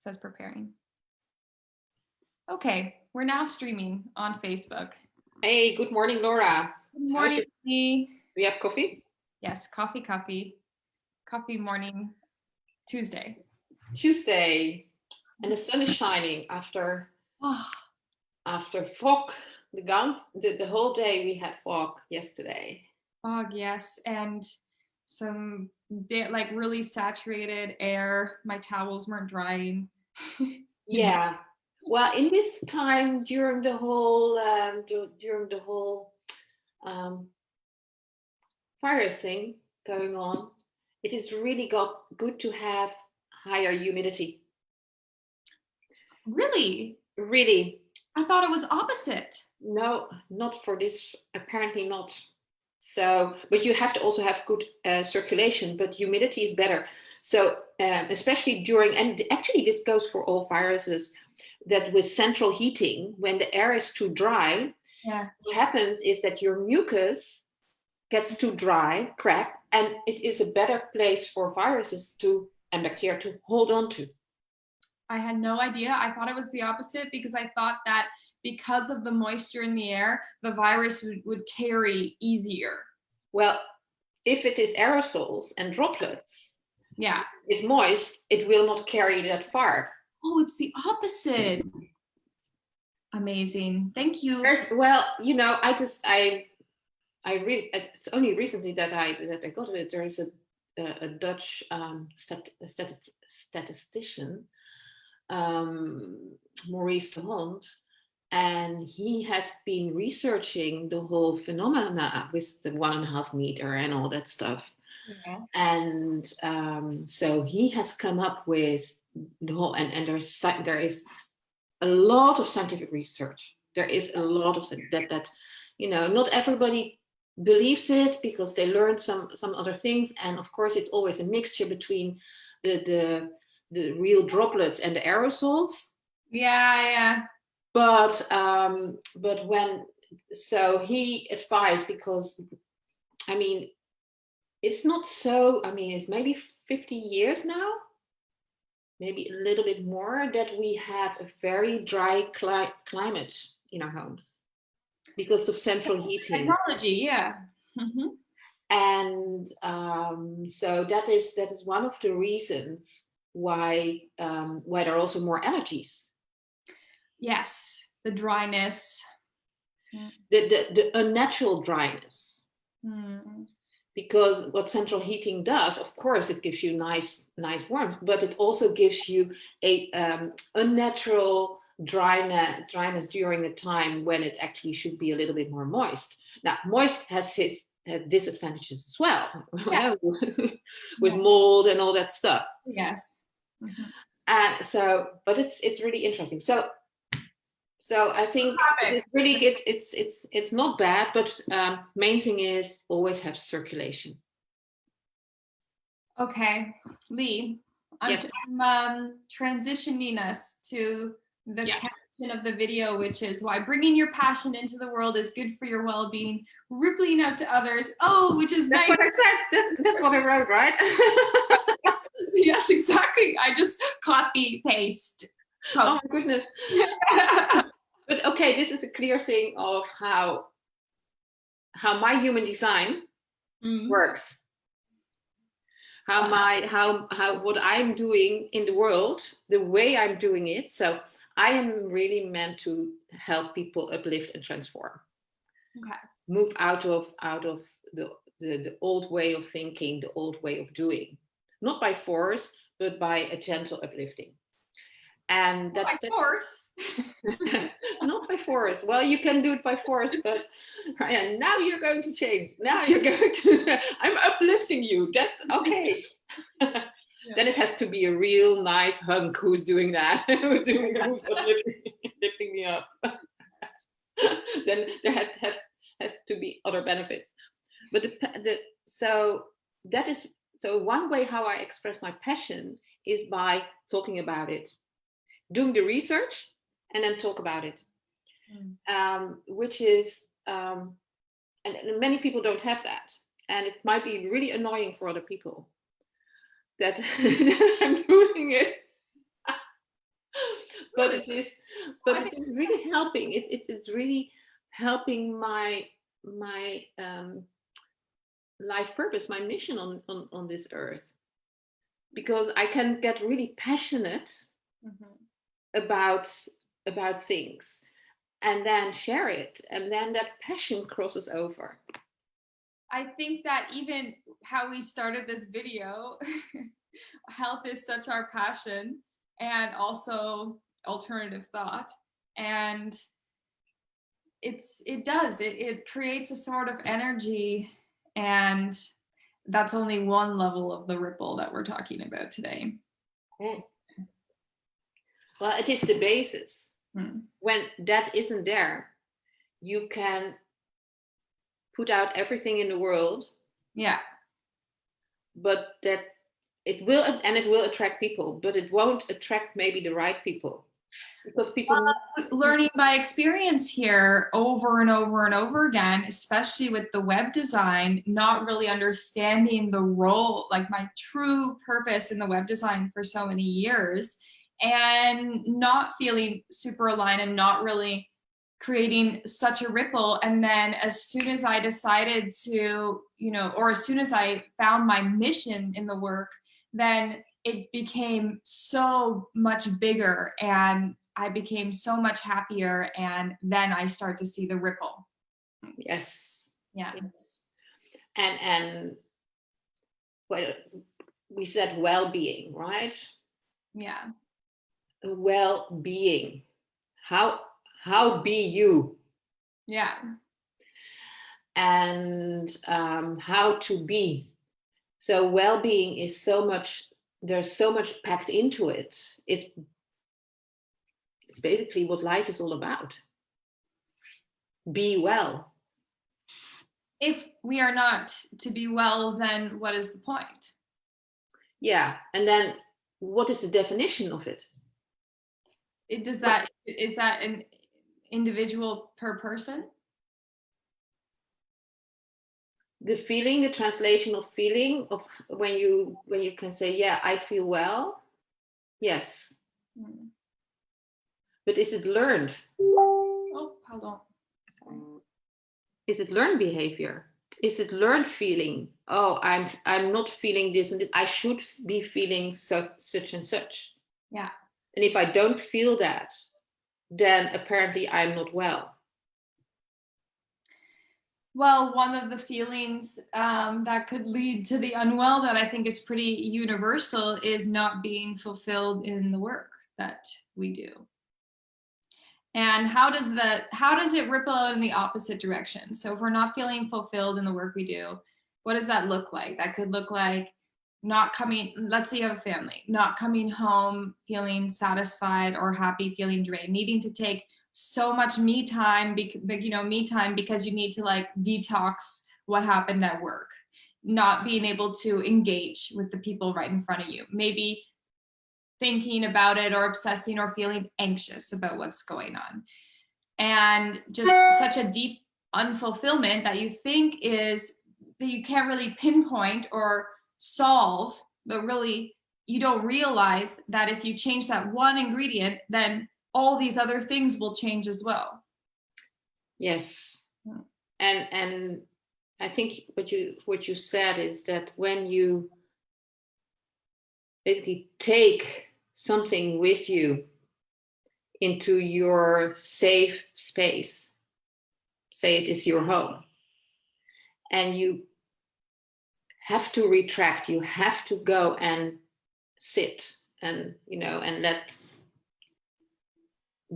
says preparing. Okay, we're now streaming on Facebook. Hey, good morning, Laura. Good morning, Lee. Do you have coffee? Yes, coffee morning, Tuesday. And the sun is shining after fog. The whole day we had fog yesterday. Fog, yes, and some like really saturated air. My towels weren't drying. Yeah. Well, in this time during the whole virus thing going on, it is really good to have higher humidity. Really? Really. I thought it was opposite. No, not for this. Apparently not. So, but you have to also have good circulation, but humidity is better. So, especially during, and actually this goes for all viruses, that with central heating, when the air is too dry, what happens is that your mucus gets too dry, crack, and it is a better place for viruses and bacteria to hold on to. I had no idea. I thought it was the opposite because I thought that because of the moisture in the air, the virus would carry easier. Well, if it is aerosols and droplets, it's moist, it will not carry that far. Oh, it's the opposite. Amazing. Thank you. Well, you know, I really, it's only recently that I got it. There is a Dutch statistician, Maurice de Hond, and he has been researching the whole phenomena with the 1.5 meter and all that stuff. Yeah. And so he has come up with the whole, and there is a lot of scientific research. There is a lot of that you know, not everybody believes it because they learned some other things, and of course it's always a mixture between the real droplets and the aerosols. Yeah. But he advised, because I mean, it's not so, I mean, it's maybe 50 years now, maybe a little bit more, that we have a very dry climate in our homes because of central heating. Technology, yeah. Mm-hmm. And so that is one of the reasons why there are also more allergies. Yes, the dryness. The unnatural dryness. Mm. Because what central heating does, of course, it gives you nice warmth, but it also gives you a unnatural dryness during a time when it actually should be a little bit more moist. Now, moist has its disadvantages as well, with mold and all that stuff. Yes. Mm-hmm. And so, but it's really interesting. So I think it's really it's not bad, but main thing is always have circulation. Okay, Lee, I'm transitioning us to the caption of the video, which is why bringing your passion into the world is good for your well-being, rippling out to others. Oh, which is nice. What I said. That's what I wrote, right? Yes, exactly. I just copy paste. Oh my goodness. But okay, this is a clear thing of how my human design works. How what I'm doing in the world, the way I'm doing it. So I am really meant to help people uplift and transform. Okay. Move out of the old way of thinking, the old way of doing. Not by force, but by a gentle uplifting. And that's by force. Not by force. Well, you can do it by force, but now you're going to change. Now you're going to, I'm uplifting you. That's okay. Yeah. Then it has to be a real nice hunk who's doing that, who's lifting me up. Then there have to be other benefits. But so one way how I express my passion is by talking about it. Doing the research and then talk about it, which is, and many people don't have that. And it might be really annoying for other people that I'm doing it. but it is really helping. It's really helping my life purpose, my mission on this earth, because I can get really passionate about things and then share it, and then that passion crosses over. I think that even how we started this video, health is such our passion, and also alternative thought, and it creates a sort of energy, and that's only one level of the ripple that we're talking about today. Well, it is the basis. When that isn't there, you can put out everything in the world, but that it will attract people, but it won't attract maybe the right people, because people learning by experience here over and over and over again, especially with the web design, not really understanding the role, like my true purpose in the web design for so many years, and not feeling super aligned and not really creating such a ripple. And then as soon as I decided to, or as soon as I found my mission in the work, then it became so much bigger, and I became so much happier, and then I start to see the ripple. Yes. Yeah. Yes. And what we said, well-being, right? Yeah. Well-being. How be you? Yeah. And how to be. So well-being is so much, there's so much packed into it. It's basically what life is all about. Be well. If we are not to be well, then what is the point? Yeah. And then what is the definition of it? Is that an individual per person? The feeling, the translation of feeling, of when you can say, yeah, I feel well. Yes. But is it learned? Oh, hold on. Sorry. Is it learned behavior? Is it learned feeling? Oh, I'm not feeling this and this. I should be feeling such and such. Yeah. And if I don't feel that, then apparently I'm not well. Well, one of the feelings that could lead to the unwell, that I think is pretty universal, is not being fulfilled in the work that we do. And how does it ripple out in the opposite direction? So if we're not feeling fulfilled in the work we do, what does that look like? That could look like not coming, let's say you have a family, not coming home feeling satisfied or happy, feeling drained, needing to take so much me time because you need to like detox what happened at work, not being able to engage with the people right in front of you, maybe thinking about it or obsessing or feeling anxious about what's going on, and just such a deep unfulfillment that you think is that you can't really pinpoint or solve, but really you don't realize that if you change that one ingredient, then all these other things will change as well. Yes. And I think what you said is that when you basically take something with you into your safe space, say it is your home, and you have to retract, you have to go and sit and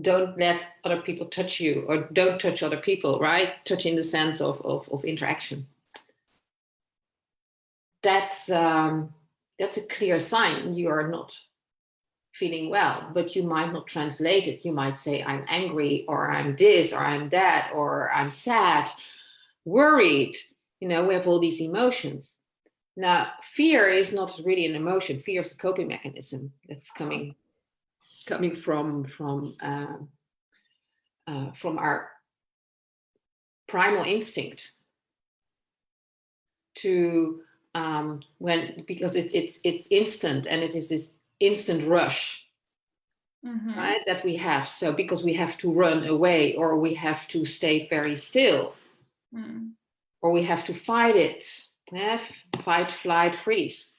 don't let other people touch you, or don't touch other people, right? Touch in the sense of interaction. That's a clear sign you are not feeling well, but you might not translate it. You might say, I'm angry, or I'm this, or I'm that, or I'm sad, worried. We have all these emotions. Now, fear is not really an emotion. Fear is a coping mechanism that's coming from our primal instinct to because it's instant, and it is this instant rush. right? That we have. So because we have to run away, or we have to stay very still, or we have to fight it, fight, flight, freeze.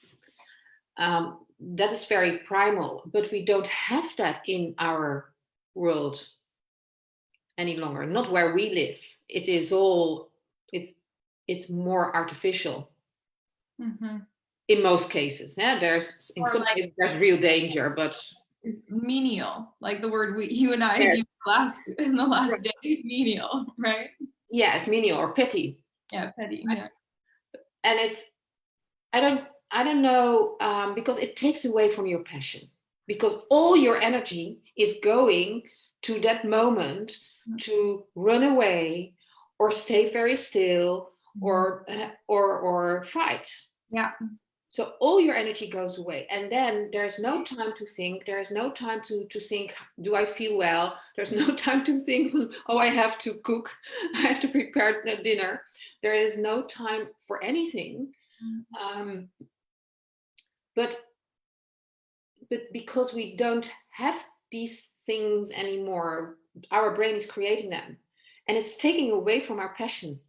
That is very primal, but we don't have that in our world any longer. Not where we live. It is all, it's more artificial. In most cases, there's in some cases there's real danger, but is menial, like the word you and I used in the last day, menial, right? Yeah, it's menial or petty. Yeah, petty. Right? Yeah. And it's, I don't know, because it takes away from your passion, because all your energy is going to that moment to run away or stay very still or fight. Yeah. So all your energy goes away, and then there's no time to think. There's no time to think, do I feel well? There's no time to think, oh, I have to cook, I have to prepare dinner. There is no time for anything. But because we don't have these things anymore, our brain is creating them, and it's taking away from our passion.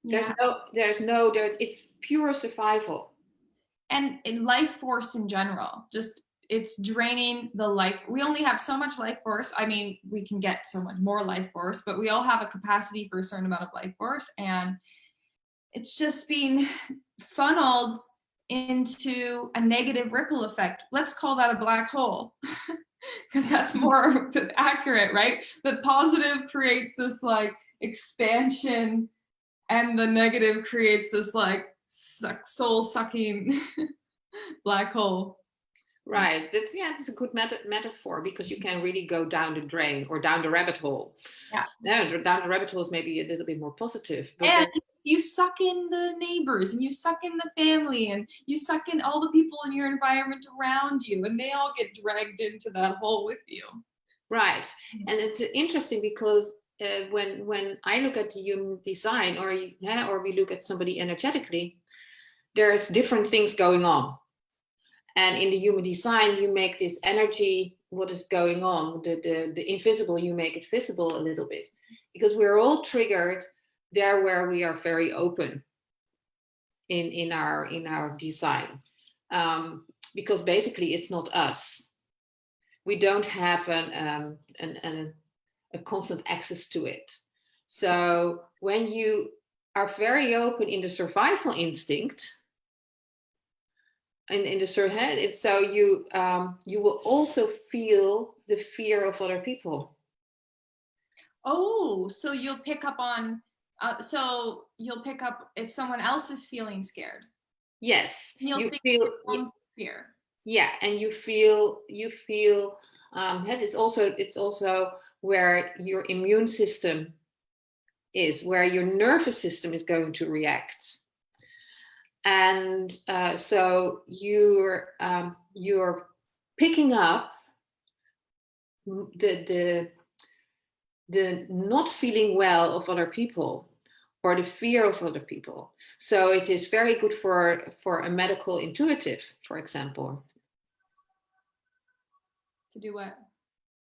Yeah. It's pure survival. And in life force in general, just it's draining the life. We only have so much life force. I mean, we can get so much more life force, but we all have a capacity for a certain amount of life force, and it's just being funneled into a negative ripple effect. Let's call that a black hole, because that's more accurate, right? The positive creates this like expansion, and the negative creates this like soul sucking black hole. Right. That's a good metaphor, because you can really go down the drain or down the rabbit hole. Yeah, down the rabbit hole is maybe a little bit more positive. But and you suck in the neighbors, and you suck in the family, and you suck in all the people in your environment around you, and they all get dragged into that hole with you. Right. And it's interesting because when I look at the human design, or we look at somebody energetically, there's different things going on. And in the human design, you make this energy, what is going on, the invisible, you make it visible a little bit, because we're all triggered there where we are very open in our design, because basically it's not us. We don't have a constant access to it. So when you are very open in the survival instinct, in the head, so you will also feel the fear of other people. Oh, so you'll pick up on if someone else is feeling scared. Yes, you feel fear. Yeah, and you feel it's also where your immune system is, where your nervous system is going to react. And so you're picking up the not feeling well of other people, or the fear of other people. So it is very good for a medical intuitive, for example. To do what?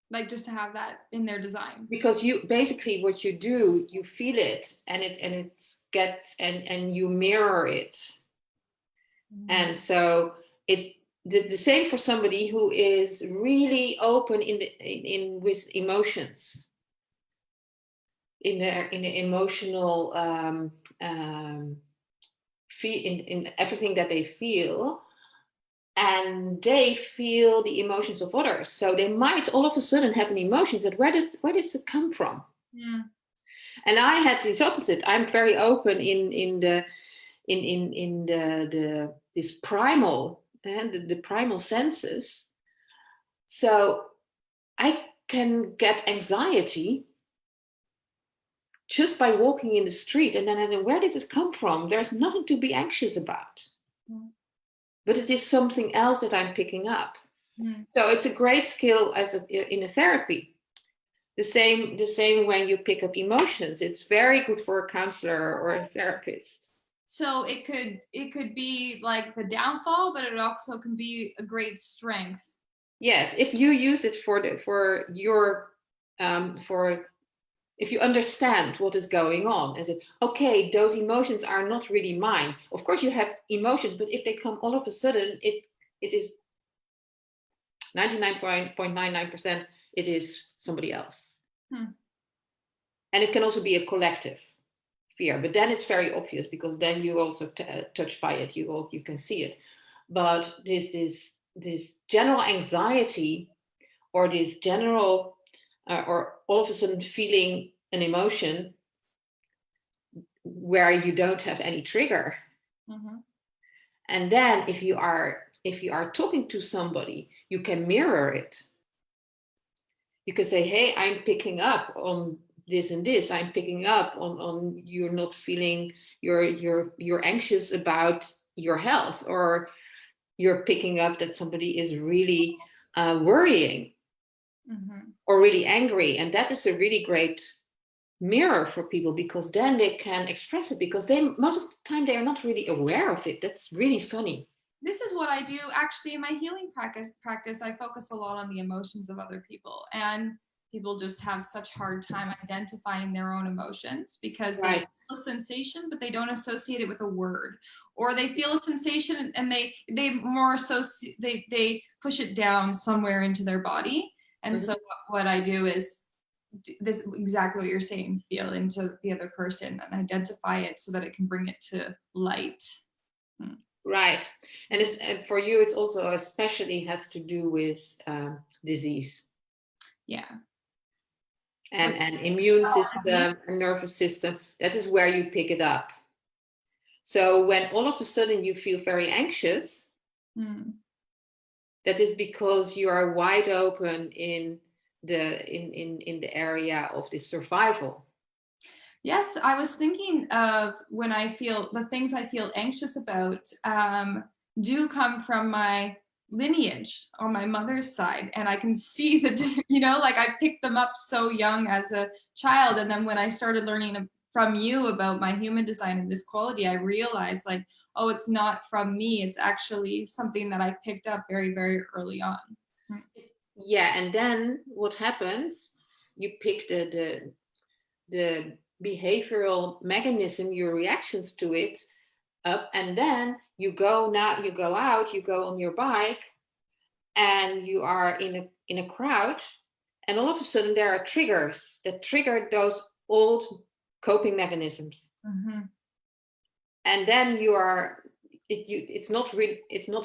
Like just to have that in their design. Because you basically, what you do, you feel it, and and you mirror it. And so it's the same for somebody who is really open with emotions, in the emotional in everything that they feel, and they feel the emotions of others. So they might all of a sudden have an emotion that where did it come from? Yeah. And I had this opposite. I'm very open in this primal and the primal senses. So I can get anxiety just by walking in the street, and then I say, where did it come from? There's nothing to be anxious about. But it is something else that I'm picking up. So it's a great skill in a therapy. The same when you pick up emotions. It's very good for a counselor or a therapist. So it could be like the downfall, but it also can be a great strength. Yes, if you use it for your for if you understand what is going on, and say, okay, those emotions are not really mine. Of course, you have emotions, but if they come all of a sudden, it is 99.99%. It is somebody else, and it can also be a collective fear. But then it's very obvious because then you also touched by it. You can see it. But this general anxiety, or this general or all of a sudden feeling an emotion where you don't have any trigger. And then if you are talking to somebody, you can mirror it. You can say, hey, I'm picking up on this and this. I'm picking up on you're not feeling, you're anxious about your health, or you're picking up that somebody is really worrying or really angry. And that is a really great mirror for people, because then they can express it, because they most of the time they are not really aware of it. That's really funny. This is what I do actually in my healing practice. I focus a lot on the emotions of other people, and people just have such hard time identifying their own emotions because they feel a sensation, but they don't associate it with a word, or they feel a sensation and they more associate, they push it down somewhere into their body. And so what I do is this exactly what you're saying, feel into the other person and identify it so that it can bring it to light. Right. And for you, it's also especially has to do with disease. Yeah. And immune system and nervous system. That is where you pick it up. So when all of a sudden you feel very anxious, that is because you are wide open in the area of the survival. Yes, I was thinking of when I feel the things I feel anxious about do come from my lineage on my mother's side, and I can see the, like I picked them up so young as a child, and then when I started learning from you about my human design and this quality, I realized like, oh, it's not from me, it's actually something that I picked up very, very early on. Yeah, and then what happens? You pick the behavioral mechanism, your reactions to it up, and then you go out, you go on your bike, and you are in a crowd, and all of a sudden there are triggers that trigger those old coping mechanisms. And then it's not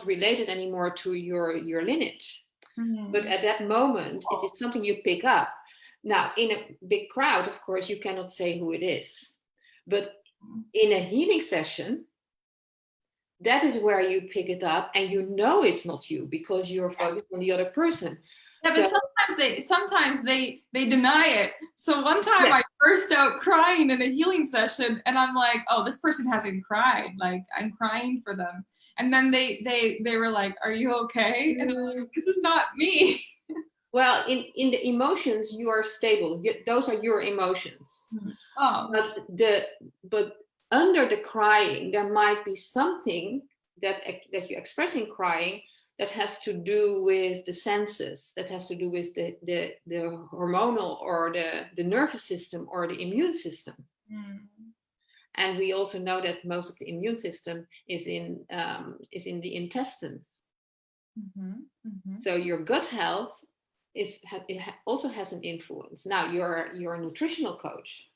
related anymore to your lineage. But at that moment, it is something you pick up. Now, in a big crowd, of course, you cannot say who it is. But in a healing session, that is where you pick it up, and you know it's not you because you're focused on the other person. Yeah, but sometimes they deny it. So one time I burst out crying in a healing session, and I'm like, oh, this person hasn't cried. Like, I'm crying for them. And then they were like, are you okay? And I'm like, this is not me. Well, in the emotions, you are stable. Those are your emotions. Oh. But under the crying, there might be something that you express in crying that has to do with the senses, that has to do with the hormonal or the nervous system or the immune system. And we also know that most of the immune system is in the intestines. So your gut health also has an influence. Now you're a nutritional coach,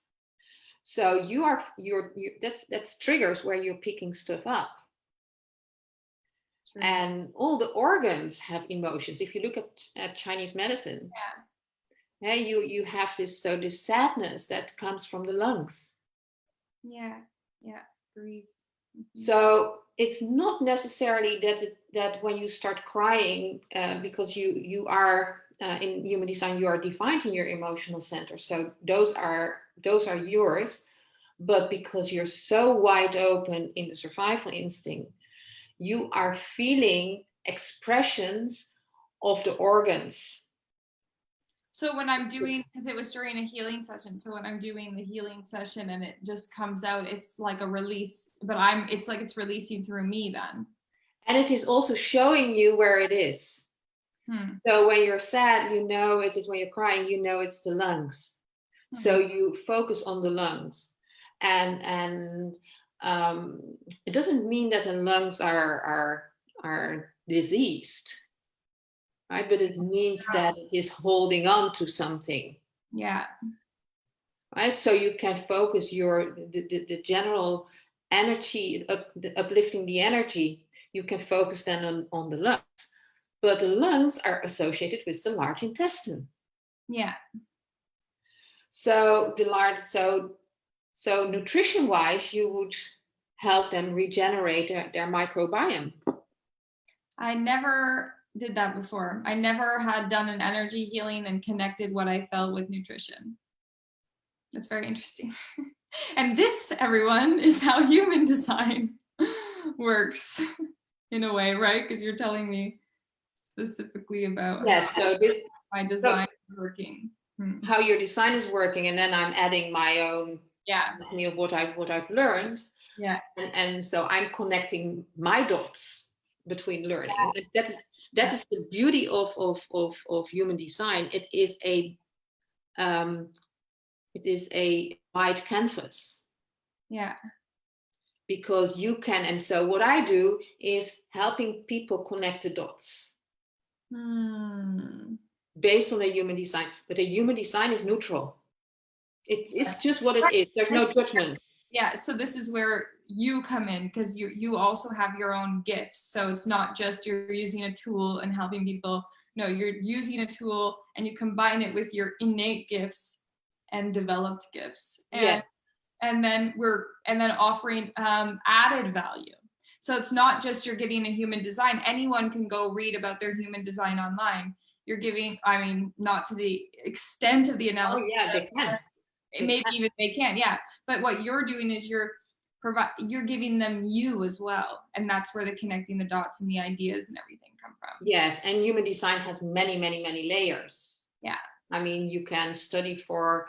so that's triggers where you're picking stuff up. And all the organs have emotions. If you look at Chinese medicine, you have this sadness that comes from the lungs. Breathe. So it's not necessarily that when you start crying, because you are in human design, you are defined in your emotional center. So those are yours, but because you're so wide open in the survival instinct, you are feeling expressions of the organs. So when I'm doing, because it was during a healing session, so when I'm doing the healing session and it just comes out, it's like a release, but it's like it's releasing through me then. And it is also showing you where it is. So when you're sad, you know it is. When you're crying, you know it's the lungs. So you focus on the lungs, and it doesn't mean that the lungs are diseased, right? But it means that it is holding on to something. Yeah. Right. So you can focus the general energy, uplifting the energy. You can focus then on the lungs, but the lungs are associated with the large intestine. Yeah. So so nutrition wise, you would help them regenerate their microbiome. I never did that before. I never had done an energy healing and connected what I felt with nutrition. That's very interesting. And this, everyone, is how human design works in a way, right? Because you're telling me specifically about so my design is working. How your design is working, and then I'm adding my own of what I've learned. Yeah. And so I'm connecting my dots between learning. Yeah. That is the beauty of human design. It is a wide canvas. Yeah. Because you can, and so what I do is helping people connect the dots. Based on a human design, but a human design is neutral. It's just what it is. There's no judgment. Yeah, so this is where you come in, because you also have your own gifts. So it's not just you're using a tool and helping people. No, you're using a tool and you combine it with your innate gifts and developed gifts. And then offering added value. So it's not just you're giving a human design. Anyone can go read about their human design online. You're giving, I mean, not to the extent of the analysis. Oh yeah, they can. Maybe even they can, yeah. But what you're doing is you're giving them you as well, and that's where the connecting the dots and the ideas and everything come from. Yes, and human design has many, many, many layers. Yeah. I mean, you can study for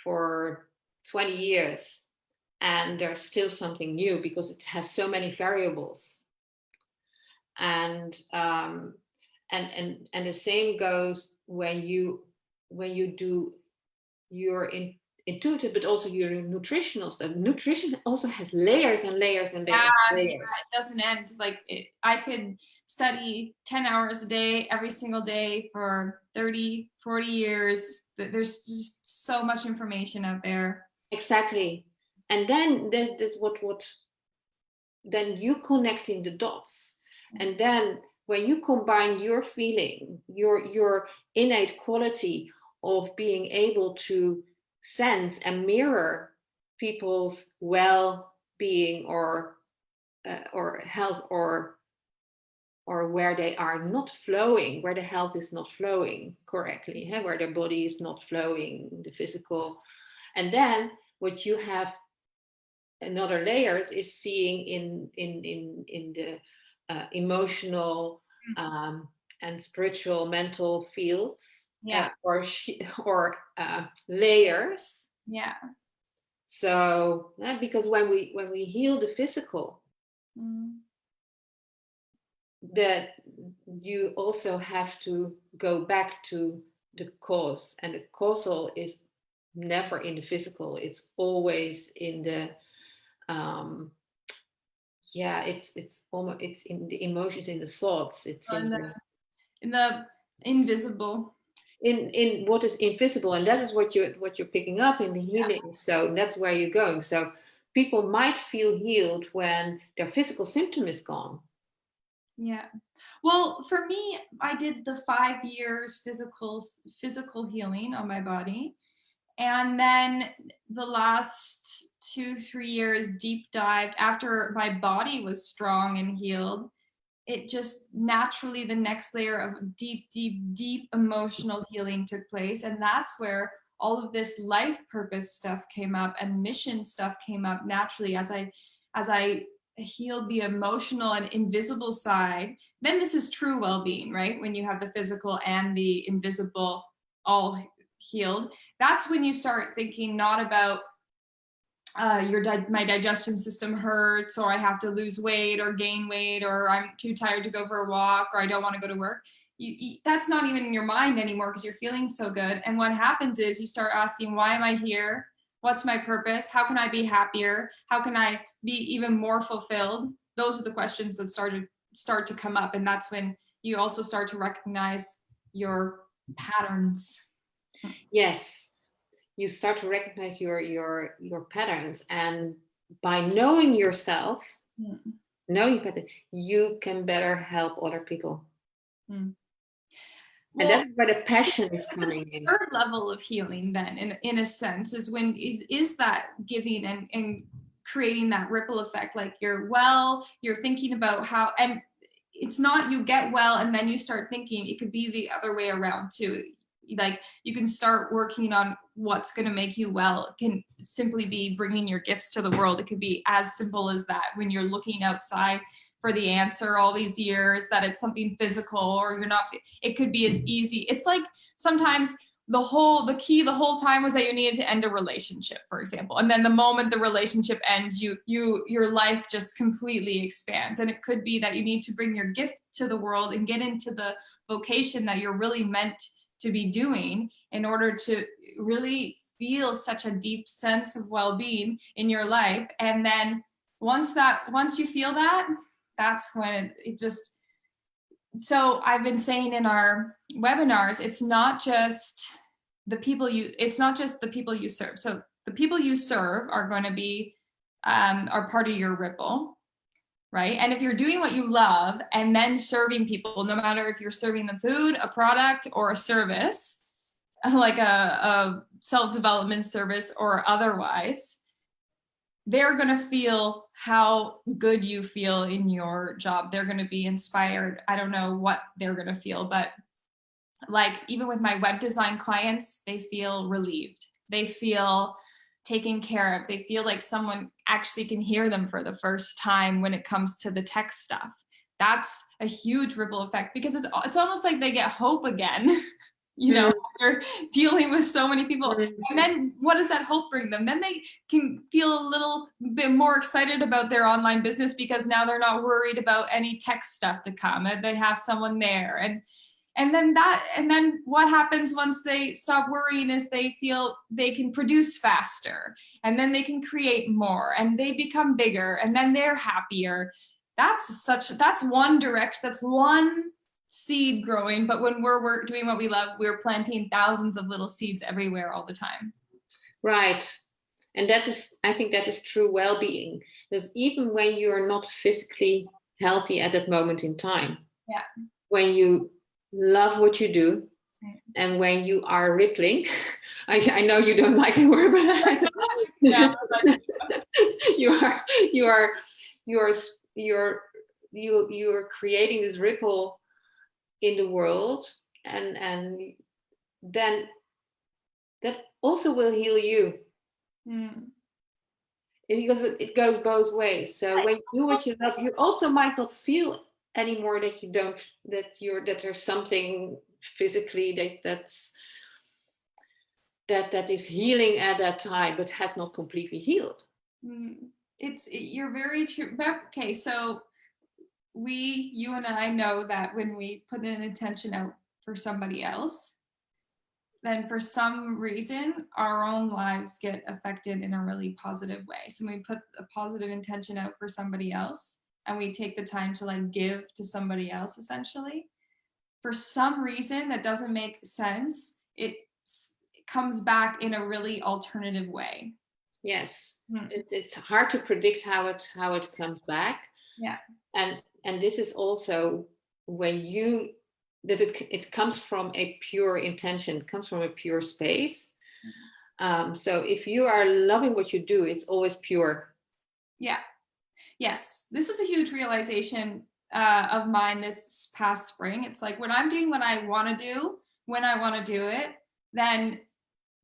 20 years, and there's still something new because it has so many variables. And the same goes when you do your intuitive, but also your nutritional stuff. Nutrition also has layers and layers and layers. Yeah, it doesn't end. Like I could study 10 hours a day, every single day for 30, 40 years. There's just so much information out there. Exactly. And then there's then you connecting the dots. And then when you combine your feeling, your innate quality of being able to sense and mirror people's well-being or health, or where they are not flowing, where the health is not flowing correctly, where their body is not flowing, the physical. And then what you have another layers is seeing in the emotional and spiritual, mental fields, or layers. Yeah. So because when we heal the physical, that you also have to go back to the cause, and the causal is never in the physical. It's always in the it's almost, it's in the emotions, in the thoughts, it's in the invisible, in what is invisible, and that is what you're picking up in the healing. Yeah. So that's where you're going. So people might feel healed when their physical symptom is gone. Yeah. Well, for me, I did the 5 years physical healing on my body. And then the last 2-3 years deep dived after my body was strong and healed. It just naturally, the next layer of deep emotional healing took place. And that's where all of this life purpose stuff came up and mission stuff came up naturally as I healed the emotional and invisible side. Then this is true well-being, right? When you have the physical and the invisible all healed, that's when you start thinking not about my digestion system hurts, or I have to lose weight or gain weight, or I'm too tired to go for a walk, or I don't want to go to work. that's not even in your mind anymore because you're feeling so good. And what happens is you start asking, why am I here? What's my purpose? How can I be happier? How can I be even more fulfilled? Those are the questions that start to come up. And that's when you also start to recognize your patterns. Yes, you start to recognize your patterns, and by knowing yourself, knowing your pattern, you can better help other people. Well, and that's where the passion is coming in. Third level of healing then in a sense is when is that giving and creating that ripple effect. Like you're thinking about how, and it's not you get well and then you start thinking, it could be the other way around too. Like you can start working on what's going to make you well. It can simply be bringing your gifts to the world. It could be as simple as that, when you're looking outside for the answer all these years, that it's something physical, or you're not, it could be as easy. It's like sometimes the key the whole time was that you needed to end a relationship, for example. And then the moment the relationship ends, your life just completely expands. And it could be that you need to bring your gift to the world and get into the vocation that you're really meant to be doing in order to really feel such a deep sense of well-being in your life. And then once you feel that, that's when it just, so I've been saying in our webinars, it's not just the people you serve. So the people you serve are going to be, are part of your ripple, right? And if you're doing what you love and then serving people, no matter if you're serving them food, a product, or a service, like a self-development service or otherwise, they're going to feel how good you feel in your job. They're going to be inspired. I don't know what they're going to feel, but like even with my web design clients, they feel relieved. They feel taken care of. They feel like someone actually can hear them for the first time when it comes to the tech stuff. That's a huge ripple effect, because it's almost like they get hope again. You know, they're dealing with so many people. And then what does that hope bring them? Then they can feel a little bit more excited about their online business, because now they're not worried about any tech stuff to come, and they have someone there. And then what happens once they stop worrying is they feel they can produce faster, and then they can create more, and they become bigger, and then they're happier. That's one direction, that's one seed growing. But when we're doing what we love, we're planting thousands of little seeds everywhere all the time. Right. And I think that is true well-being, because even when you're not physically healthy at that moment in time, when you love what you do, and when you are rippling, I know you don't like the word, but you're creating this ripple in the world, and then that also will heal you, because it goes both ways. So when you do what you love, you also might not feel anymore that there's something physically that is healing at that time, but has not completely healed. You're very true. Okay, so you and I know that when we put an intention out for somebody else, then for some reason our own lives get affected in a really positive way. So when we put a positive intention out for somebody else, and we take the time to like give to somebody else, essentially, for some reason that doesn't make sense, it comes back in a really alternative way. Yes. It's hard to predict how it comes back. Yeah. And this is also when it comes from a pure intention, it comes from a pure space. So if you are loving what you do, it's always pure. Yeah. Yes. This is a huge realization of mine this past spring. It's like, when I'm doing what I want to do, when I want to do it, then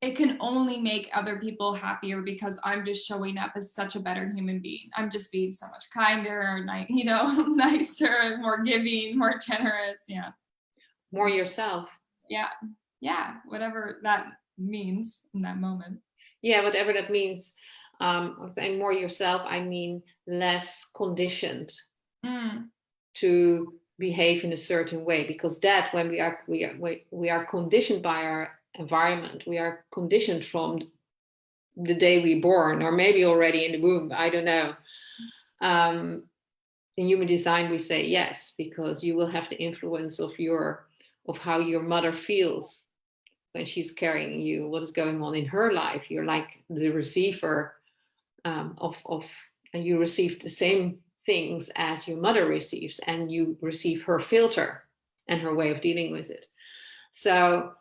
it can only make other people happier, because I'm just showing up as such a better human being. I'm just being so much kinder, nicer, more giving, more generous. Yeah. More yourself. Yeah. Yeah. Whatever that means in that moment. Yeah. Whatever that means. And more yourself, I mean less conditioned to behave in a certain way, because that when we are conditioned by our environment, we are conditioned from the day we're born, or maybe already in the womb, I don't know. In human design we say yes, because you will have the influence of how your mother feels when she's carrying you, what is going on in her life. You're like the receiver and you receive the same things as your mother receives, and you receive her filter and her way of dealing with it. So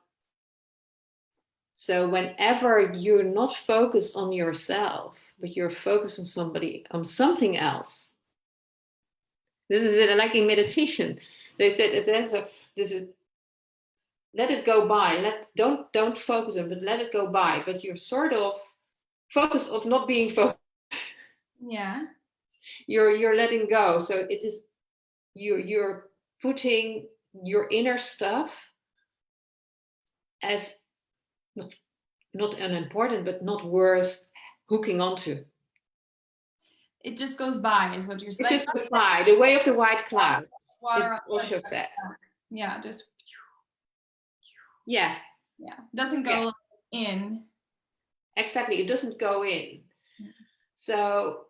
whenever you're not focused on yourself, but you're focused on something else. This is like in meditation. They said let it go by. Don't focus on it, but let it go by. But you're sort of focused of not being focused. Yeah. You're letting go. So it is you're putting your inner stuff as not unimportant, but not worth hooking onto. It just goes by, is what you're saying. It just goes by. The way of the white cloud. Water. Also said. Yeah, just. Yeah. Yeah, doesn't go in. Exactly, it doesn't go in. Yeah. So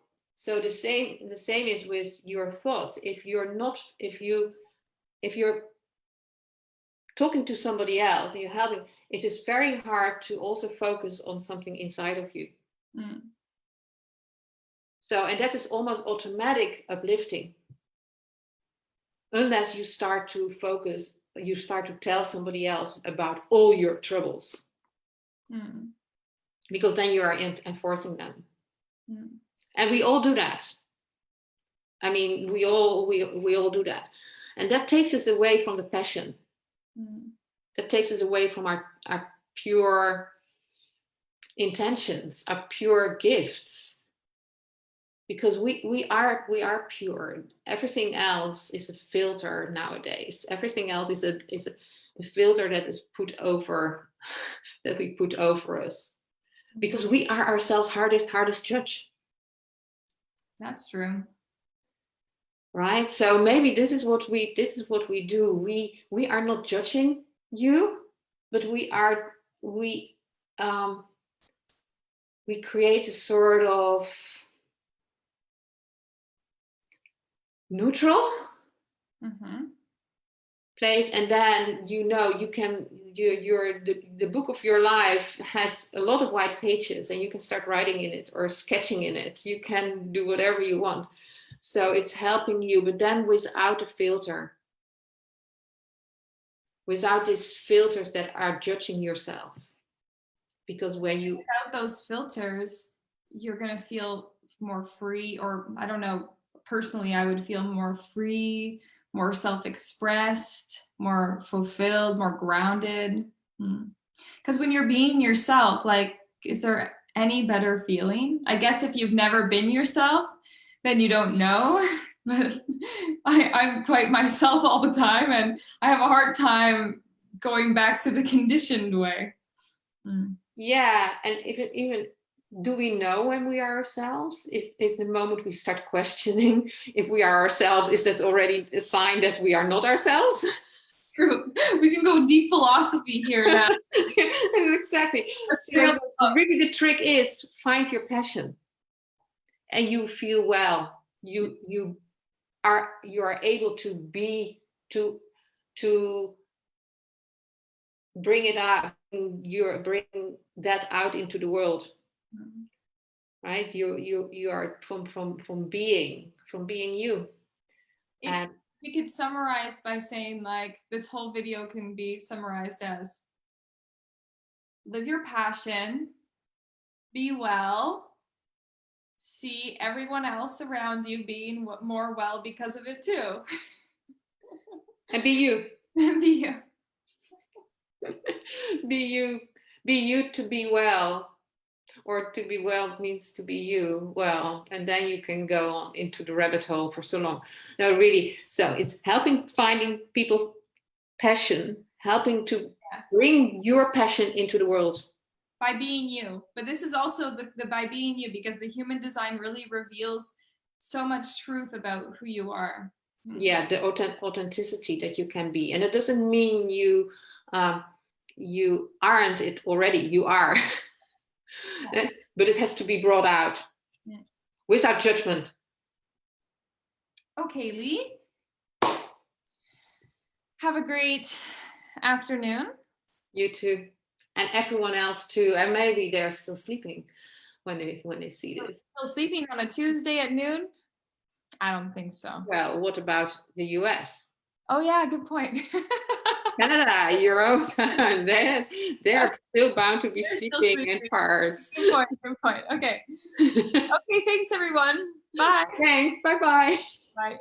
the same is with your thoughts. If you're talking to somebody else and you're helping, it is very hard to also focus on something inside of you. Mm. So, and that is almost automatic uplifting, unless you start to focus, you start to tell somebody else about all your troubles. Mm. Because then you are enforcing them. Mm. And we all do that. I mean, we all do that. And that takes us away from the passion. Mm. That takes us away from our pure intentions, our pure gifts. Because we are pure. Everything else is a filter nowadays. Everything else is a filter that is put over us. Because we are ourselves hardest judge. That's true. Right? So maybe this is what we do. We are not judging you, but we create a sort of neutral place, and then you can the book of your life has a lot of white pages, and you can start writing in it or sketching in it. You can do whatever you want. So it's helping you, but then without a filter, without these filters that are judging yourself. Because when you without those filters, you're going to feel more free, or I don't know, personally I would feel more free, more self-expressed, more fulfilled, more grounded. Because when you're being yourself, like, is there any better feeling? I guess if you've never been yourself, then you don't know. But I'm quite myself all the time, and I have a hard time going back to the conditioned way. Yeah, and even do we know when we are ourselves? Is the moment we start questioning if we are ourselves, is that already a sign that we are not ourselves? True. We can go deep philosophy here now. Exactly. So really the trick is find your passion, and you feel well. You are able to be to bring it out. You're bringing that out into the world. Right? You are from being you. And we could summarize by saying, like, this whole video can be summarized as: live your passion, be well, see everyone else around you being more well because of it too. And be you. Be you. Be you to be well. Or to be well means to be you well, and then you can go on into the rabbit hole for so long. No, really. So it's finding people's passion, helping to bring your passion into the world. By being you. But this is also the by being you, because the human design really reveals so much truth about who you are. Yeah, the authenticity that you can be. And it doesn't mean you aren't it already, you are. Yeah. But it has to be brought out without judgment. Okay, Lee. Have a great afternoon. You too. And everyone else too. And maybe they're still sleeping when they see this. Still sleeping on a Tuesday at noon? I don't think so. Well, what about the US? Oh yeah, good point. Canada, Euro time. They're still bound to be sleeping in parts. Good point. Okay. Okay, thanks everyone. Bye. Thanks. Bye-bye. Bye.